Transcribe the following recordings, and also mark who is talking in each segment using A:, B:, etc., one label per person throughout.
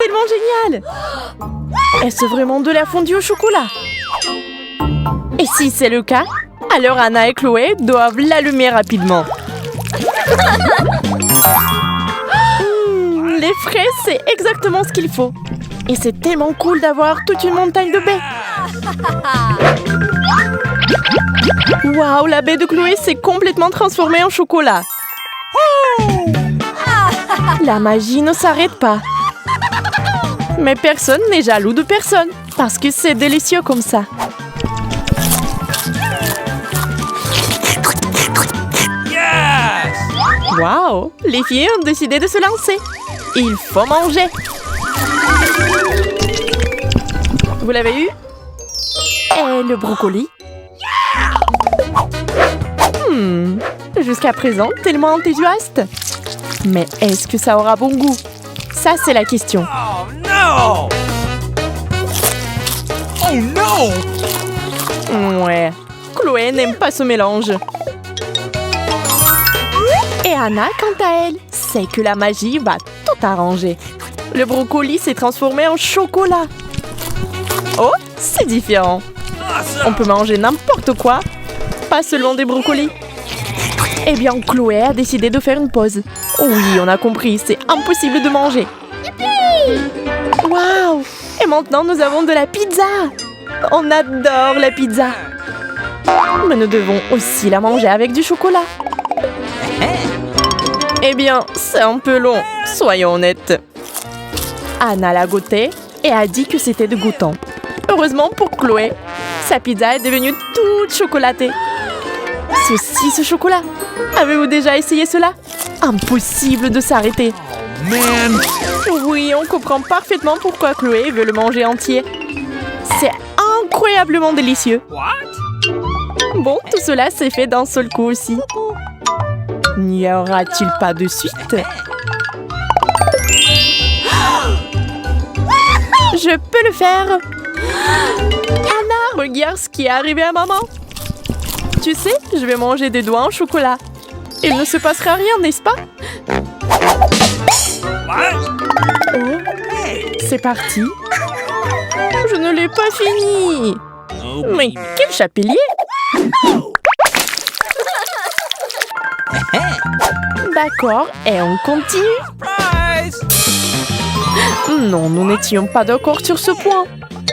A: tellement génial! Est-ce vraiment de la fondue au chocolat? Et si c'est le cas, alors Anna et Chloé doivent l'allumer rapidement. Les fraises, c'est exactement ce qu'il faut. Et c'est tellement cool d'avoir toute une montagne de baies. Waouh, la baie de Chloé s'est complètement transformée en chocolat. La magie ne s'arrête pas. Mais personne n'est jaloux de personne, parce que c'est délicieux comme ça. Waouh, les filles ont décidé de se lancer. Il faut manger. Vous l'avez eu? Et le brocoli? Jusqu'à présent, tellement enthousiaste. Mais est-ce que ça aura bon goût? Ça, c'est la question.
B: Oh non! Oh non!
A: Ouais, Chloé n'aime pas ce mélange. Et Anna, quant à elle, sait que la magie va tout arranger. Le brocoli s'est transformé en chocolat. Oh, c'est différent. On peut manger n'importe quoi, pas seulement des brocolis. Eh bien, Chloé a décidé de faire une pause. Oh oui, on a compris, c'est impossible de manger. Waouh! Et maintenant, nous avons de la pizza. On adore la pizza. Mais nous devons aussi la manger avec du chocolat. Eh bien, c'est un peu long, soyons honnêtes. Anna l'a goûté et a dit que c'était dégoûtant. Heureusement pour Chloé, sa pizza est devenue toute chocolatée. Saucisse au chocolat. Avez-vous déjà essayé cela? Impossible de s'arrêter.
B: Man!
A: Oui, on comprend parfaitement pourquoi Chloé veut le manger entier. C'est incroyablement délicieux.
B: What?
A: Bon, tout cela s'est fait d'un seul coup aussi. N'y aura-t-il pas de suite? Je peux le faire! Anna, regarde ce qui est arrivé à maman! Tu sais, je vais manger des doigts en chocolat. Il ne se passera rien, n'est-ce pas?
B: What?
A: Oh, c'est parti. Je ne l'ai pas fini.
B: Oh,
A: Mais quel chapelier! D'accord, et on continue.
B: surprise!
A: Non, nous n'étions pas d'accord sur ce point.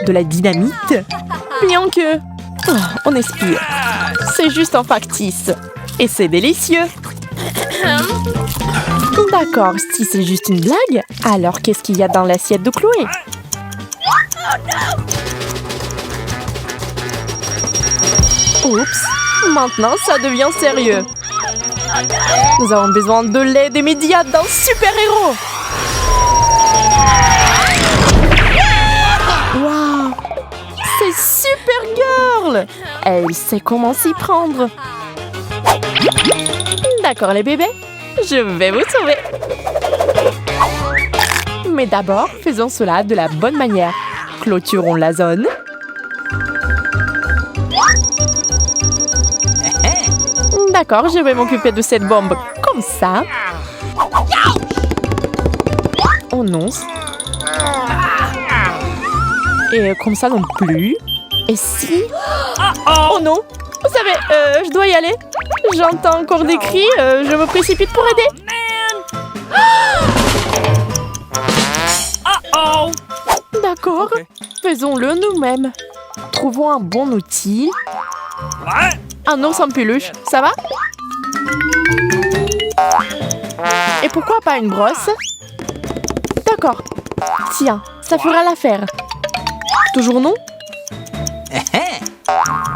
A: De la dynamite? Bien que... Oh, on expire. C'est juste un factice. Et c'est délicieux. D'accord, si c'est juste une blague, alors qu'est-ce qu'il y a dans l'assiette de Chloé? Oups, maintenant ça devient sérieux. Nous avons besoin de l'aide immédiate d'un super-héros. Waouh, c'est Supergirl. Elle sait comment s'y prendre. D'accord les bébés, je vais vous sauver. Mais d'abord, faisons cela de la bonne manière. Clôturons la zone. D'accord, je vais m'occuper de cette bombe comme ça. Oh non. Et comme ça non plus. Et si... Oh non. Vous savez, je dois y aller. J'entends encore des cris, je me précipite pour aider. D'accord, faisons-le nous-mêmes. Trouvons un bon outil.
B: What?
A: Un ours en peluche, ça va? Et pourquoi pas une brosse? D'accord. Tiens, ça fera l'affaire. Toujours non?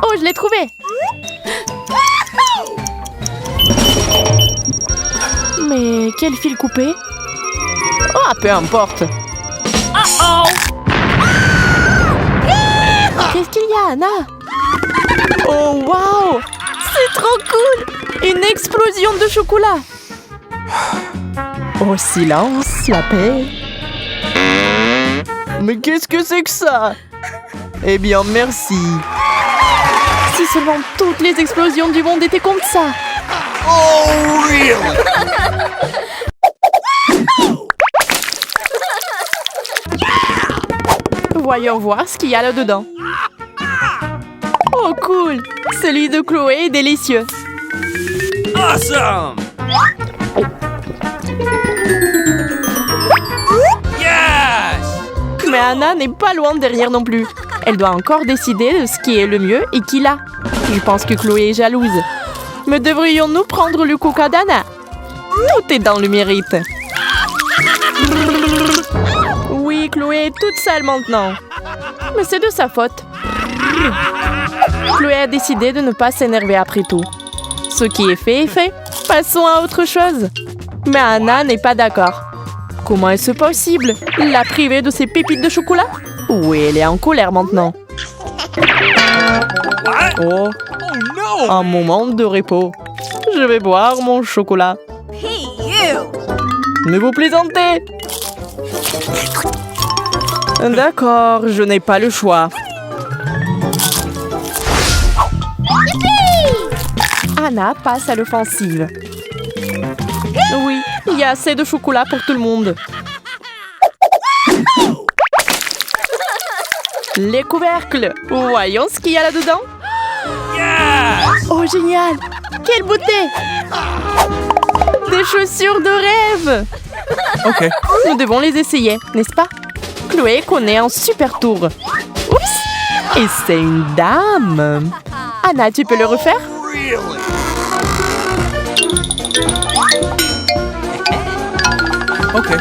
A: Oh, je l'ai trouvé! Mais quel fil coupé? Ah, peu importe. Qu'est-ce qu'il y a, Anna? Oh, waouh! C'est trop cool! Une explosion de chocolat! Oh, silence, la paix! Mais qu'est-ce que c'est que ça? Eh bien, merci! Si seulement toutes les explosions du monde étaient comme ça!
B: Oh, really?
A: Voyons voir ce qu'il y a là-dedans. Oh, cool! Celui de Chloé est délicieux.
B: Awesome! Yes!
A: Mais Anna n'est pas loin derrière non plus. Elle doit encore décider de ce qui est le mieux et qui l'a. Je pense que Chloé est jalouse. Mais devrions-nous prendre le coca d'Anna? Tout est dans le mérite. Oui, Chloé est toute sale maintenant. Mais c'est de sa faute. Chloé a décidé de ne pas s'énerver après tout. Ce qui est fait est fait. Passons à autre chose. Mais Anna n'est pas d'accord. Comment est-ce possible? La priver de ses pépites de chocolat? Oui, elle est en colère maintenant.
B: What?
A: Oh,
B: Oh no!
A: un moment de repos. Je vais boire mon chocolat.
C: Hey, you!
A: Mais vous plaisantez? D'accord, je n'ai pas le choix. Anna passe à l'offensive. Oui, il y a assez de chocolat pour tout le monde. Les couvercles. Voyons ce qu'il y a là-dedans.
B: Yes!
A: Oh, génial! Quelle beauté! Des chaussures de rêve!
B: Okay.
A: Nous devons les essayer, n'est-ce pas? Chloé connaît un super tour. Oups! Et c'est une dame! Anna, tu peux le refaire?
B: Really? Okay.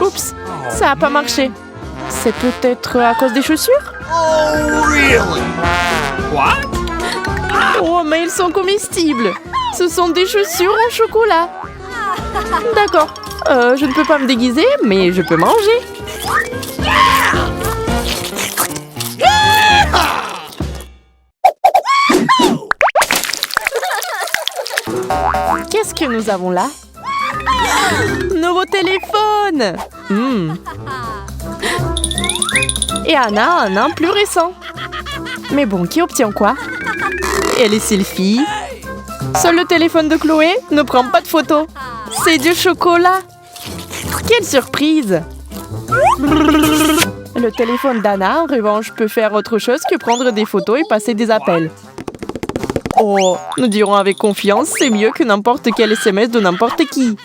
A: Oups! Ça n'a pas marché. C'est peut-être à cause des chaussures?
B: Oh, really? What?
A: Oh, mais ils sont comestibles! Ce sont des chaussures en chocolat! D'accord. Je ne peux pas me déguiser, mais je peux manger. Qu'est-ce que nous avons là? Nouveau téléphone! Et Anna a un plus récent. Mais bon, qui obtient quoi? Et les selfies? Seul le téléphone de Chloé ne prend pas de photos. C'est du chocolat! Quelle surprise! Le téléphone d'Anna, en revanche, peut faire autre chose que prendre des photos et passer des appels. Oh, nous dirons avec confiance, c'est mieux que n'importe quel SMS de n'importe qui.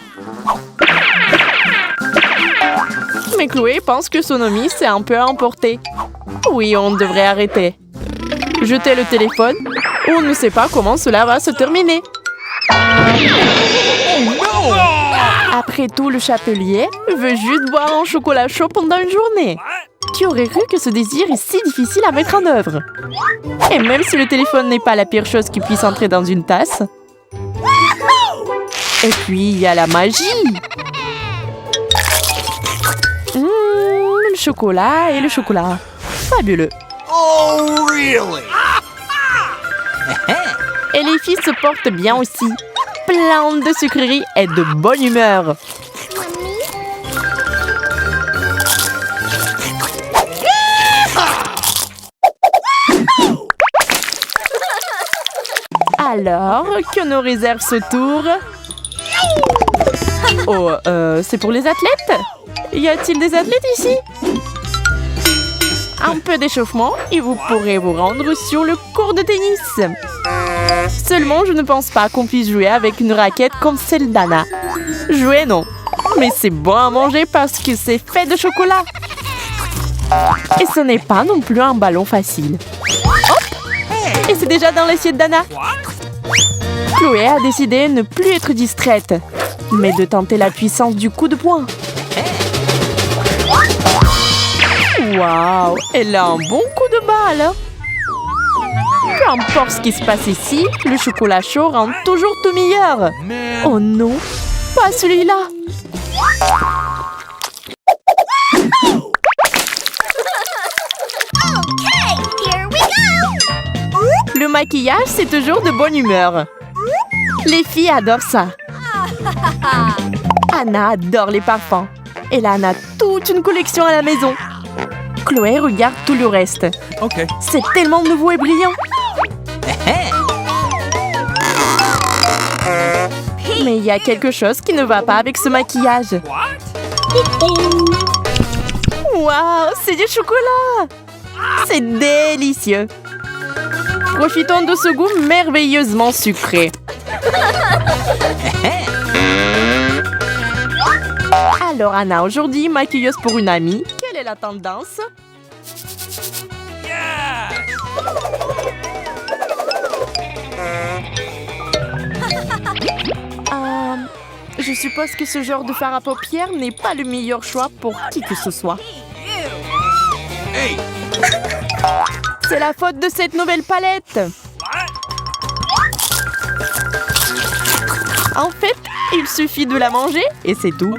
A: Mais Chloé pense que son ami s'est un peu emporté. Oui, on devrait arrêter. Jeter le téléphone, on ne sait pas comment cela va se terminer. Après tout, le chapelier veut juste boire un chocolat chaud pendant une journée. Qui aurait cru que ce désir est si difficile à mettre en œuvre? Et même si le téléphone n'est pas la pire chose qui puisse entrer dans une tasse. Et puis, il y a la magie. Le chocolat et le chocolat. Fabuleux.
B: Oh, really?
A: Et les filles se portent bien aussi. Plein de sucreries et de bonne humeur. Alors, que nous réserve ce tour? Oh, c'est pour les athlètes? Y a-t-il des athlètes ici? Un peu d'échauffement et vous pourrez vous rendre sur le court de tennis. Seulement, je ne pense pas qu'on puisse jouer avec une raquette comme celle d'Anna. Jouer, non. Mais c'est bon à manger parce que c'est fait de chocolat. Et ce n'est pas non plus un ballon facile. Hop! Et c'est déjà dans l'assiette d'Anna. Chloé a décidé de ne plus être distraite, mais de tenter la puissance du coup de poing. Waouh! Elle a un bon coup de balle! Peu importe ce qui se passe ici, le chocolat chaud rend toujours tout meilleur. Oh non, pas celui-là! Le maquillage, c'est toujours de bonne humeur. Les filles adorent ça. Anna adore les parfums. Elle en a toute une collection à la maison. Chloé regarde tout le reste.
B: Okay.
A: C'est tellement nouveau et brillant. Mais il y a quelque chose qui ne va pas avec ce maquillage. Waouh, c'est du chocolat! C'est délicieux! Profitons de ce goût merveilleusement sucré. Alors Anna, aujourd'hui, maquilleuse pour une amie. Quelle est la tendance? Je suppose que ce genre de fard à paupières n'est pas le meilleur choix pour qui que ce soit.
B: Hey!
A: C'est la faute de cette nouvelle palette. En fait, il suffit de la manger et c'est tout.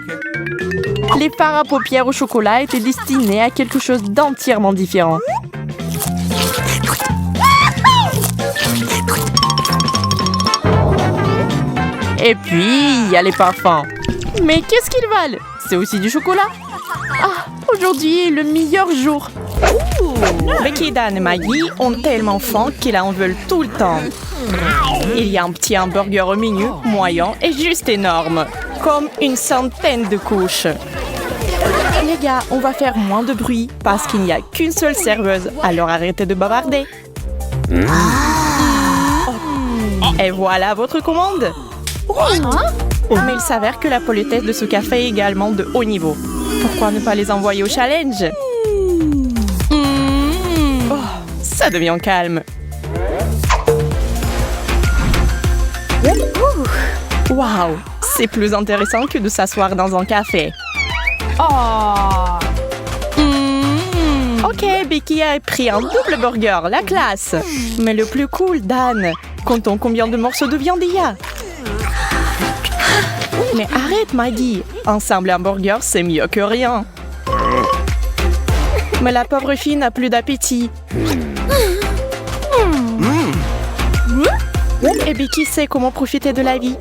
A: Les fards à paupières au chocolat étaient destinés à quelque chose d'entièrement différent. Et puis, il y a les parfums. Mais qu'est-ce qu'ils valent? C'est aussi du chocolat. Ah, aujourd'hui est le meilleur jour. Becky, Dan et Maggie ont tellement faim qu'ils en veulent tout le temps. Il y a un petit hamburger au milieu, moyen et juste énorme. Comme une centaine de couches. Les gars, on va faire moins de bruit parce qu'il n'y a qu'une seule serveuse. Alors arrêtez de bavarder. Et voilà votre commande. Mais il s'avère que la politesse de ce café est également de haut niveau. Pourquoi ne pas les envoyer au challenge? Oh, ça devient calme. Waouh, c'est plus intéressant que de s'asseoir dans un café. Ok, Becky a pris un double burger, la classe. Mais le plus cool, Dan, comptons combien de morceaux de viande il y a. Mais arrête, Maggie. Un simple hamburger, c'est mieux que rien. Mais la pauvre fille n'a plus d'appétit. Et Becky sait comment profiter de la vie.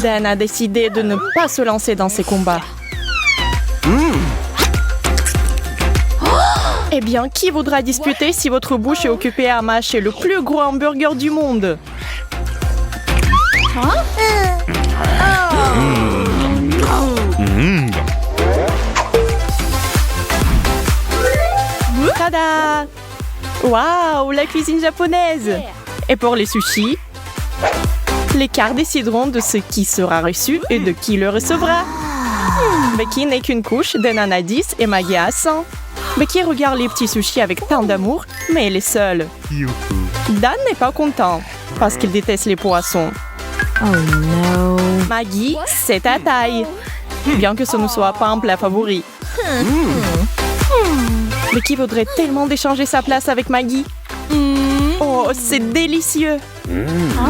A: Dan a décidé de ne pas se lancer dans ces combats. Eh bien, qui voudra disputer si votre bouche est occupée à mâcher le plus gros hamburger du monde? Tada! Waouh, la cuisine japonaise! Et pour les sushis, les quarts décideront de ce qui sera reçu et de qui le recevra. Becky n'est qu'une couche, Dan en a 10 et Maggie a 100. Becky regarde les petits sushis avec tant d'amour, mais elle est seule. Dan n'est pas content parce qu'il déteste les poissons. Oh non. Maggie, c'est ta taille. Bien que ce ne soit pas un plat favori. Becky voudrait tellement d'échanger sa place avec Maggie. Oh, c'est délicieux.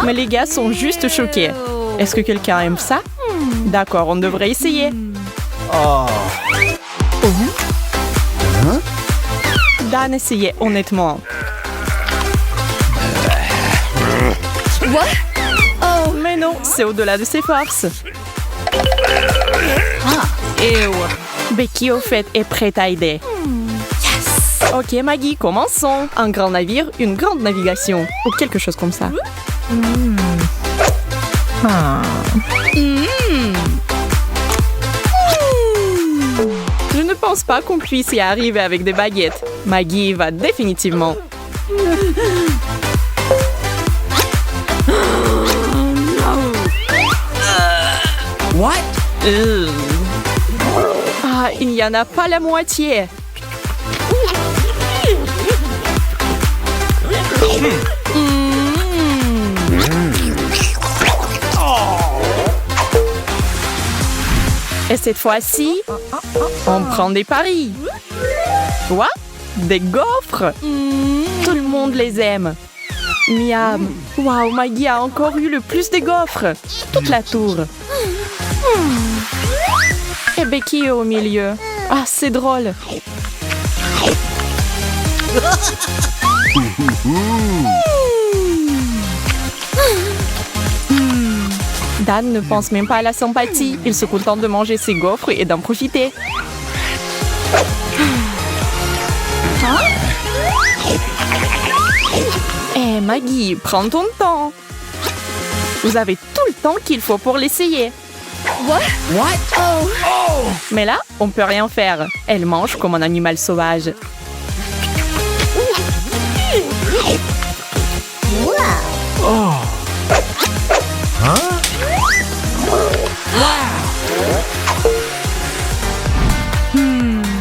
A: Mais les gars sont juste choqués. Est-ce que quelqu'un aime ça? D'accord, on devrait essayer. Dan essayait honnêtement. Oh, mais non, c'est au-delà de ses forces. Becky, au fait, est prête à aider. Ok, Maggie, commençons. Un grand navire, une grande navigation. Ou quelque chose comme ça. Je ne pense pas qu'on puisse y arriver avec des baguettes. Maggie va définitivement.
B: What?
A: Ah, il n'y en a pas la moitié. Et cette fois-ci, on prend des paris. Quoi? Des gaufres? Tout le monde les aime. Miam. Waouh, Maggie a encore eu le plus de gaufres. Toute la tour. Et Becky est au milieu. Ah, c'est drôle. Dan ne pense même pas à la sympathie. Il se contente de manger ses gaufres et d'en profiter. Hé Maggie, prends ton temps. Vous avez tout le temps qu'il faut pour l'essayer.
B: What? Oh!
A: Mais là, on peut rien faire. Elle mange comme un animal sauvage.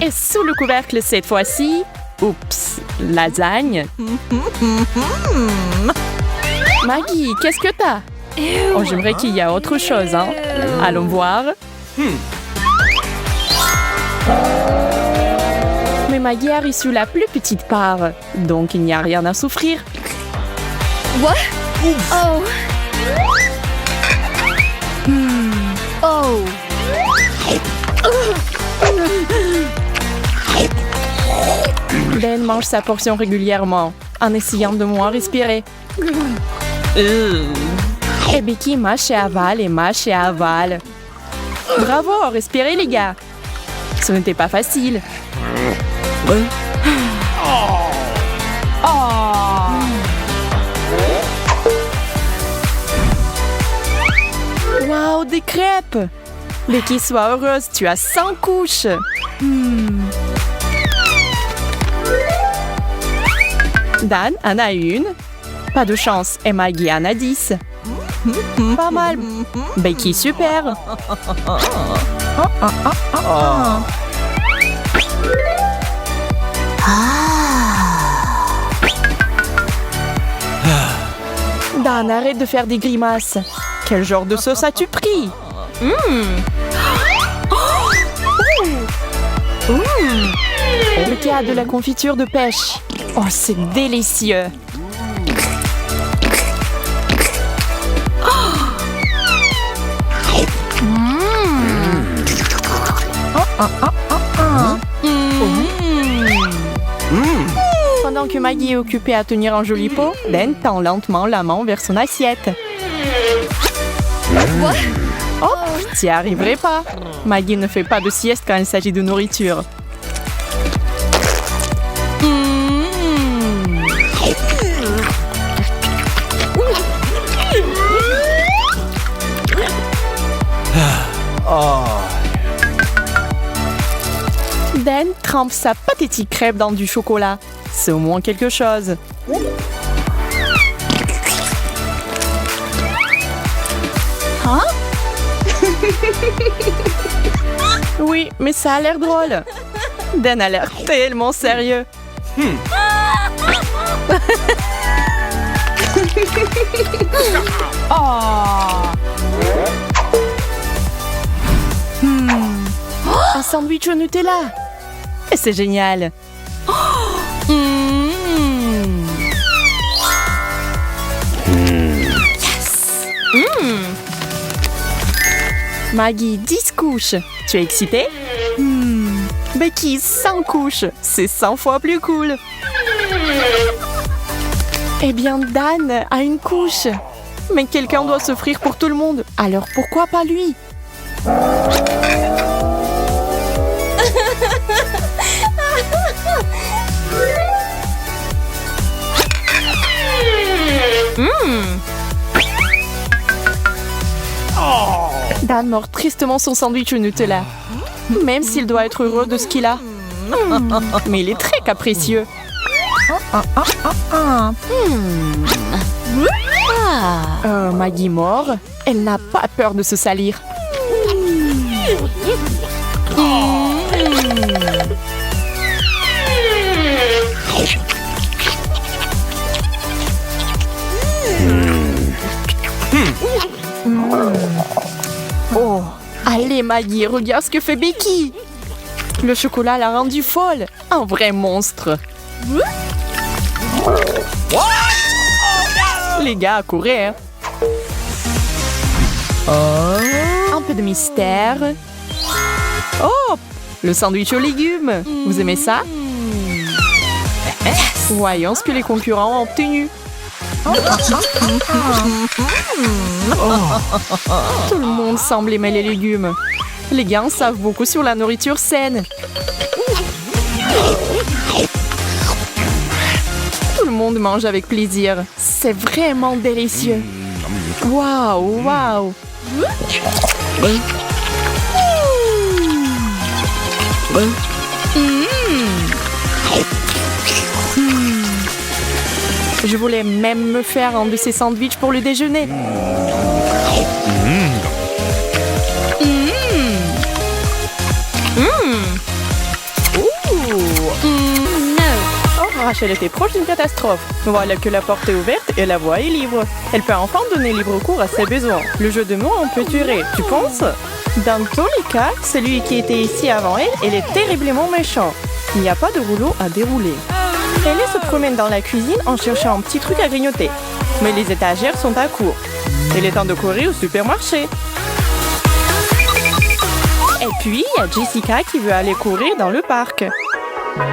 A: Et sous le couvercle cette fois-ci, oups, lasagne. Maggie, qu'est-ce que t'as? Oh, j'aimerais qu'il y ait autre chose, hein. Allons voir. Mais Maggie a reçu la plus petite part, donc il n'y a rien à souffrir.
C: What? Oh. Oh.
A: Ben mange sa portion régulièrement, en essayant de moins respirer. Et Becky mâche et avale et mâche et avale. Bravo, respirez les gars. Ce n'était pas facile. Wow, des crêpes! Becky, sois heureuse, tu as 100 couches. Dan en a une. Pas de chance, et Maggie en a 10. Pas mal. Becky, super. Dan, arrête de faire des grimaces. Quel genre de sauce as-tu pris? Becky a de la confiture de pêche. Oh, c'est délicieux. Pendant que Maggie est occupée à tenir un joli pot, Ben tend lentement la main vers son assiette. Oh, t'y arriverais pas. Maggie ne fait pas de sieste quand il s'agit de nourriture. Dan trempe sa pathétique crêpe dans du chocolat. C'est au moins quelque chose. Oui, mais ça a l'air drôle. Dan a l'air tellement sérieux. Un sandwich au Nutella. Et c'est génial. Yes. Maggie, 10 couches. Tu es excitée? Becky, 100 couches. C'est 100 fois plus cool. Eh bien, Dan a une couche. Mais quelqu'un doit s'offrir pour tout le monde. Alors pourquoi pas lui? Dan mord tristement son sandwich au Nutella, même s'il doit être heureux de ce qu'il a. Mais il est très capricieux. Maggie mord. Elle n'a pas peur de se salir. Oh, allez Maggie, regarde ce que fait Becky. Le chocolat l'a rendue folle. Un vrai monstre. Les gars, à courir. Un peu de mystère. Oh, le sandwich aux légumes. Vous aimez ça? Voyons ce que les concurrents ont obtenu. Tout le monde semble aimer les légumes. Les gars en savent beaucoup sur la nourriture saine. Tout le monde monde mange avec plaisir. C'est vraiment délicieux. Waouh, waouh. Je voulais même me faire un de ces sandwichs pour le déjeuner. Oh, Rachel était proche d'une catastrophe. Voilà que la porte est ouverte et la voie est libre. Elle peut enfin donner libre cours à ses besoins. Le jeu de mots en peut durer, tu penses? Dans tous les cas, celui qui était ici avant elle est terriblement méchant. Il n'y a pas de rouleau à dérouler. Elle se promène dans la cuisine en cherchant un petit truc à grignoter. Mais les étagères sont à court. Il est temps de courir au supermarché. Et puis, il y a Jessica qui veut aller courir dans le parc.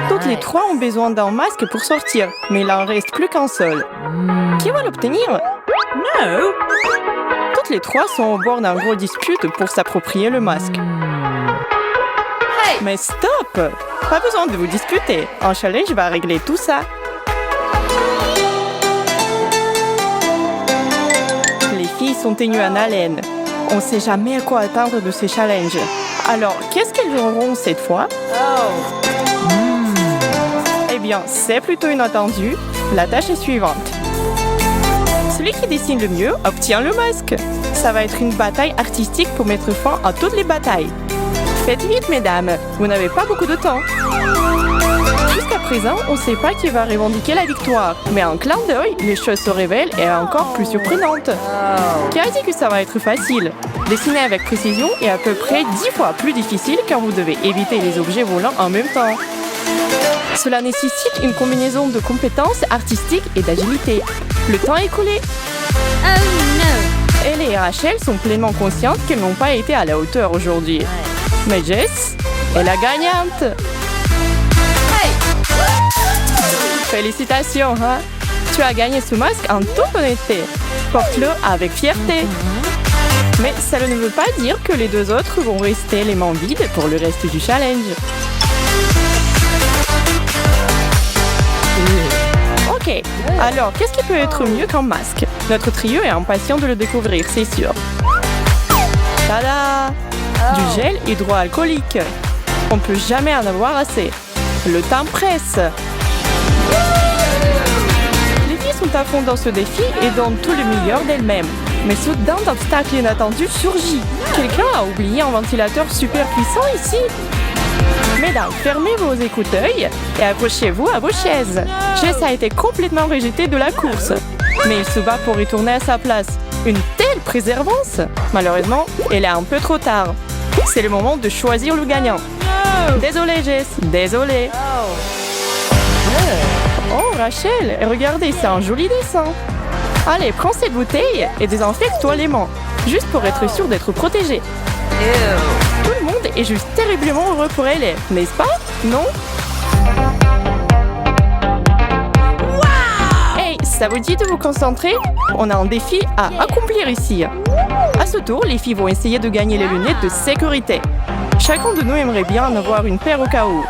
A: Toutes les trois ont besoin d'un masque pour sortir, mais il n'en reste plus qu'un seul. Qui va l'obtenir? Non! Toutes les trois sont au bord d'un gros dispute pour s'approprier le masque. Mais stop! Pas besoin de vous disputer. Un challenge va régler tout ça. Les filles sont tenues en haleine. On ne sait jamais à quoi attendre de ces challenges. Alors, qu'est-ce qu'elles auront cette fois? Eh bien, c'est plutôt inattendu. La tâche est suivante. Celui qui dessine le mieux obtient le masque. Ça va être une bataille artistique pour mettre fin à toutes les batailles. Faites vite, mesdames, vous n'avez pas beaucoup de temps. Jusqu'à présent, on ne sait pas qui va revendiquer la victoire. Mais en clin d'œil, les choses se révèlent et encore plus surprenantes. Qui a dit que ça va être facile? Dessiner avec précision est à peu près 10 fois plus difficile car vous devez éviter les objets volants en même temps. Cela nécessite une combinaison de compétences artistiques et d'agilité. Le temps est écoulé.
C: Oh no!
A: Elle et Rachel sont pleinement conscientes qu'elles n'ont pas été à la hauteur aujourd'hui. Mais Jess est la gagnante. Félicitations, hein? Tu as gagné ce masque en toute honnêteté. Porte-le avec fierté. Mais ça ne veut pas dire que les deux autres vont rester les mains vides pour le reste du challenge. Ok, alors qu'est-ce qui peut être mieux qu'un masque? Notre trio est impatient de le découvrir, c'est sûr. Tada! Du gel hydroalcoolique. On peut jamais en avoir assez. Le temps presse. Les filles sont à fond dans ce défi et donnent tout le meilleur d'elles-mêmes. Mais soudain, un obstacle inattendu surgit. Quelqu'un a oublié un ventilateur super puissant ici. Mesdames, fermez vos écouteurs et accrochez-vous à vos chaises. Jess a été complètement rejetée de la course. Mais il se bat pour retourner à sa place. Une telle préservance! Malheureusement, elle est un peu trop tard. C'est le moment de choisir le gagnant. Désolée, Jess. Désolée. Oh, Rachel, regardez, c'est un joli dessin. Allez, prends cette bouteille et désinfecte-toi les mains. Juste pour être sûr d'être protégée. Tout le monde est juste terriblement heureux pour elle, n'est-ce pas? Non? Hey, ça vous dit de vous concentrer? On a un défi à accomplir ici. À ce tour, les filles vont essayer de gagner les lunettes de sécurité. Chacun de nous aimerait bien en avoir une paire au cas où.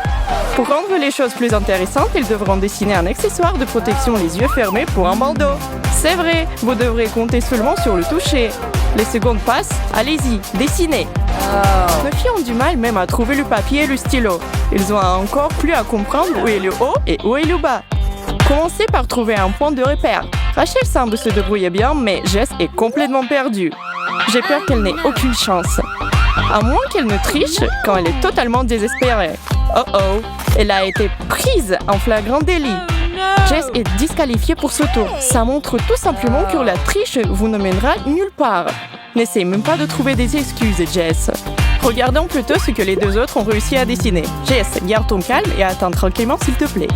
A: Pour rendre les choses plus intéressantes, ils devront dessiner un accessoire de protection les yeux fermés pour un bandeau. C'est vrai, vous devrez compter seulement sur le toucher. Les secondes passent, allez-y, dessinez. Nos filles ont du mal même à trouver le papier et le stylo. Ils ont encore plus à comprendre où est le haut et où est le bas. Commencez par trouver un point de repère. Rachel semble se débrouiller bien, mais Jess est complètement perdue. J'ai peur qu'elle n'ait aucune chance. À moins qu'elle ne triche quand elle est totalement désespérée. Oh oh, elle a été prise en flagrant délit. Jess est disqualifiée pour ce tour. Ça montre tout simplement que la triche vous ne mènera nulle part. N'essayez même pas de trouver des excuses, Jess. Regardons plutôt ce que les deux autres ont réussi à dessiner. Jess, garde ton calme et attends tranquillement s'il te plaît.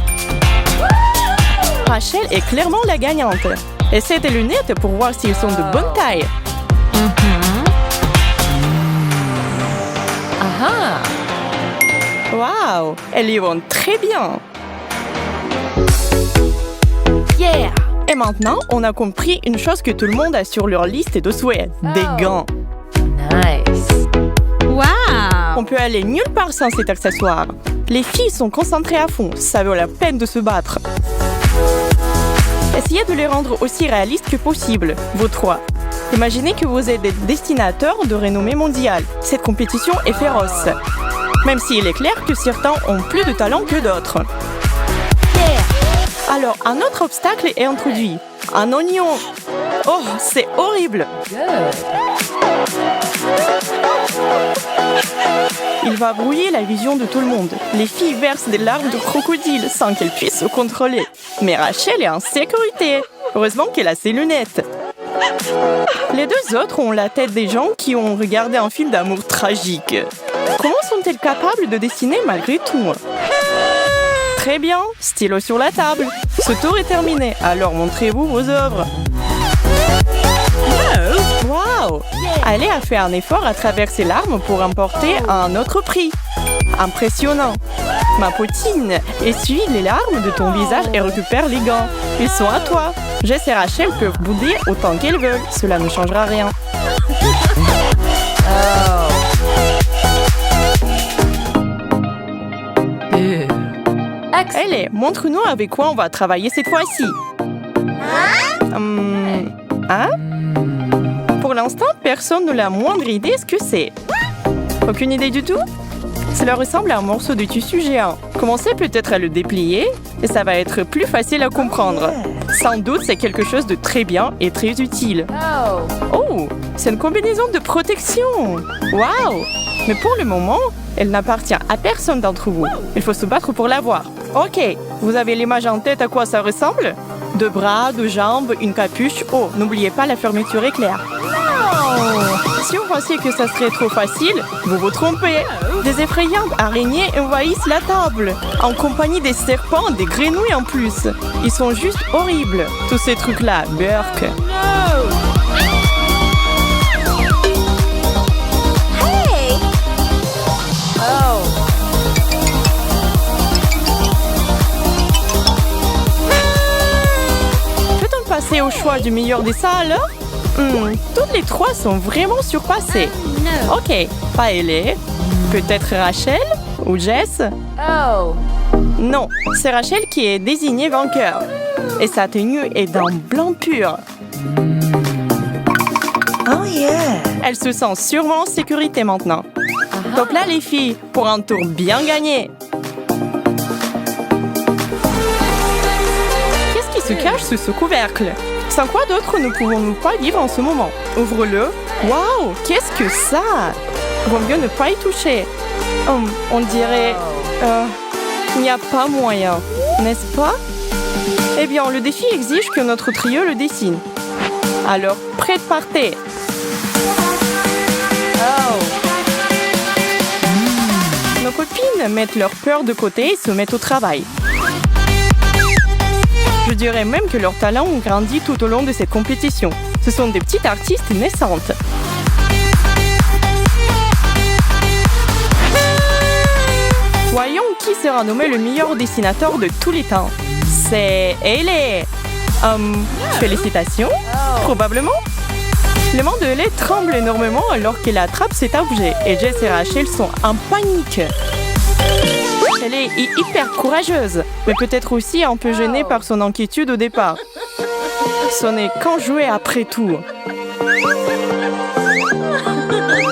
A: Rachel est clairement la gagnante. Essaie tes lunettes pour voir s'ils sont de bonne taille. Ah! Waouh! Elles y vont très bien! Yeah! Et maintenant, on a compris une chose que tout le monde a sur leur liste de souhaits. Des gants.
B: Nice.
C: Wow!
A: On peut aller nulle part sans cet accessoire. Les filles sont concentrées à fond. Ça vaut la peine de se battre. Essayez de les rendre aussi réalistes que possible, vous trois. Imaginez que vous êtes des dessinateurs de renommée mondiale. Cette compétition est féroce. Même s'il est clair que certains ont plus de talent que d'autres. Alors, un autre obstacle est introduit. Un oignon. Oh, c'est horrible. Il va brouiller la vision de tout le monde. Les filles versent des larmes de crocodile sans qu'elles puissent se contrôler. Mais Rachel est en sécurité. Heureusement qu'elle a ses lunettes. Les deux autres ont la tête des gens qui ont regardé un film d'amour tragique. Comment sont-elles capables de dessiner malgré tout? Très bien, stylo sur la table. Ce tour est terminé, alors montrez-vous vos œuvres. Waouh! Elle a fait un effort à travers ses larmes pour remporter un autre prix. Impressionnant! Ma poutine, essuie les larmes de ton visage et récupère les gants. Ils sont à toi. Jess et Rachel peuvent bouder autant qu'elles veulent. Cela ne changera rien. Allez, montre-nous avec quoi on va travailler cette fois-ci. Hein? Pour l'instant, personne n'a la moindre idée ce que c'est. Aucune idée du tout? Cela ressemble à un morceau de tissu géant. Commencez peut-être à le déplier et ça va être plus facile à comprendre. Sans doute, c'est quelque chose de très bien et très utile. Oh, c'est une combinaison de protection. Waouh! Mais pour le moment, elle n'appartient à personne d'entre vous. Il faut se battre pour l'avoir. Ok, vous avez l'image en tête à quoi ça ressemble? Deux bras, deux jambes, une capuche. Oh, n'oubliez pas la fermeture éclair. Si vous pensiez que ça serait trop facile, vous vous trompez. Des effrayantes araignées envahissent la table, en compagnie des serpents, des grenouilles en plus. Ils sont juste horribles, tous ces trucs-là, Burk. Peut-on passer au choix du meilleur des salles? Toutes les trois sont vraiment surpassées. Ok, pas elle. Peut-être Rachel ou Jess? Non, c'est Rachel qui est désignée vainqueur. Et sa tenue est d'un blanc pur.
B: Oh yeah!
A: Elle se sent sûrement en sécurité maintenant. Donc là, les filles, pour un tour bien gagné. Qu'est-ce qui se cache sous ce couvercle? Sans quoi d'autre ne pouvons-nous pas vivre en ce moment? Ouvre-le. Waouh, qu'est-ce que ça? Vaut mieux ne pas y toucher. On dirait... il n'y a pas moyen, n'est-ce pas? Eh bien, le défi exige que notre trio le dessine. Alors, prêt de partir. Nos copines mettent leur peur de côté et se mettent au travail. Je dirais même que leur talent ont grandi tout au long de cette compétition. Ce sont des petites artistes naissantes. Voyons qui sera nommé le meilleur dessinateur de tous les temps. C'est Hailey. Félicitations, probablement. Les mains de Hailey tremblent énormément alors qu'elle attrape cet objet et Jess et Rachel sont en panique. Elle est hyper courageuse, mais peut-être aussi un peu gênée par son inquiétude au départ. Ce n'est qu'en jouer après tout.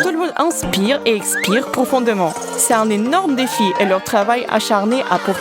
A: Tout le monde inspire et expire profondément. C'est un énorme défi et leur travail acharné a pour